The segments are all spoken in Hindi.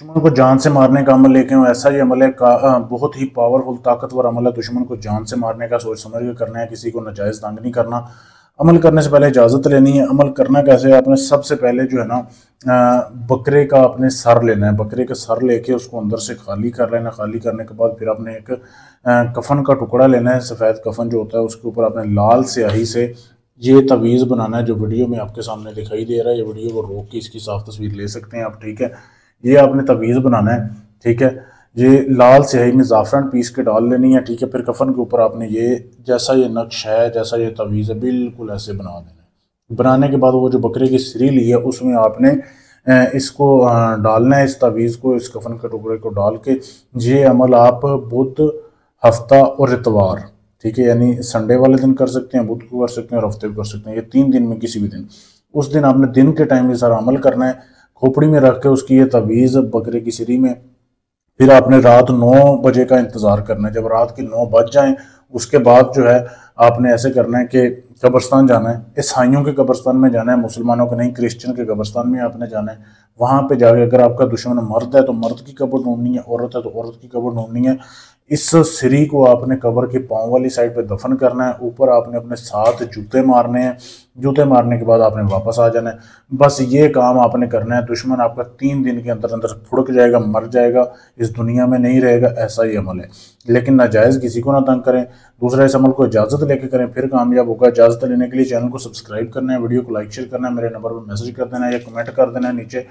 दुश्मन को जान से मारने का अमल लेके हूँ। ऐसा ही अमल है बहुत ही पावरफुल ताकतवर अमल है। दुश्मन को जान से मारने का सोच समझ के करना है, किसी को नाजायज़ तंग नहीं करना। अमल करने से पहले इजाज़त लेनी है। अमल करना कैसे है, आपने सबसे पहले जो है ना बकरे का अपने सर लेना है। बकरे का सर लेके उसको अंदर से खाली कर लेना। खाली करने के बाद फिर आपने एक कफन का टुकड़ा लेना है। सफ़ेद कफन जो होता है उसके ऊपर आपने लाल स्याही से ये तवीज़ बनाना है जो वीडियो में आपके सामने दिखाई दे रहा है। ये वीडियो को रोक के इसकी साफ तस्वीर ले सकते हैं आप, ठीक है। ये आपने तवीज़ बनाना है, ठीक है। ये लाल स्याही में ज़ाफ़रान पीस के डाल लेनी है, ठीक है। फिर कफन के ऊपर आपने ये जैसा ये नक्श है, जैसा ये तवीज़ है, बिल्कुल ऐसे बना देना है। बनाने के बाद वो जो बकरे की सरी ली है उसमें आपने इसको डालना है, इस तवीज़ को, इस कफन के टुकड़े को डाल के। ये अमल आप बुध, हफ्ता और इतवार, ठीक है, यानी संडे वाले दिन कर सकते हैं, बुध को कर सकते हैं और हफ्ते को कर सकते हैं। ये 3 दिन में किसी भी दिन, उस दिन आपने दिन के टाइम ये सारा अमल करना है। खोपड़ी में रख के उसकी ये तवीज़ बकरे की सरी में, फिर आपने रात 9 बजे का इंतज़ार करना है। जब रात के 9 बज जाएं उसके बाद जो है आपने ऐसे करना है कि कब्रस्तान जाना है। ईसाइयों के कब्रस्तान में जाना है, मुसलमानों के नहीं, क्रिश्चियन के कब्रस्तान में आपने जाना है। वहाँ पे जाके अगर आपका दुश्मन मर्द है तो मर्द की कब्र ढूंढनी है, औरत है तो औरत की कब्र ढूंढनी है। इस सिरी को आपने कब्र के पाँव वाली साइड पे दफन करना है। ऊपर आपने अपने 7 जूते मारने हैं। जूते मारने के बाद आपने वापस आ जाना है। बस ये काम आपने करना है। दुश्मन आपका 3 दिन के अंदर अंदर फुड़क जाएगा, मर जाएगा, इस दुनिया में नहीं रहेगा। ऐसा ही अमल है, लेकिन नाजायज़ किसी को ना तंग करें। दूसरा, इस अमल को इजाज़त लेके करें, फिर कामयाब होगा। इजाज़त लेने के लिए चैनल को सब्सक्राइब करना है, वीडियो को लाइक शेयर करना है, मेरे नंबर पर मैसेज कर देना है या कमेंट कर देना है नीचे,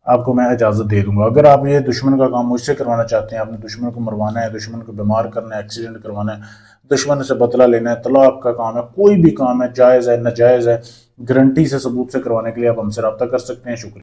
आपको मैं इजाज़त दे दूंगा। अगर आप ये दुश्मन का काम मुझसे करवाना चाहते हैं, आपने दुश्मन को मरवाना है, दुश्मन को बीमार करना है, एक्सीडेंट करवाना है, दुश्मन से बदला लेना है, तलाक का काम है, कोई भी काम है, जायज़ है नाजायज़ है, गारंटी से सबूत से करवाने के लिए आप हमसे रब्ता कर सकते हैं। शुक्रिया।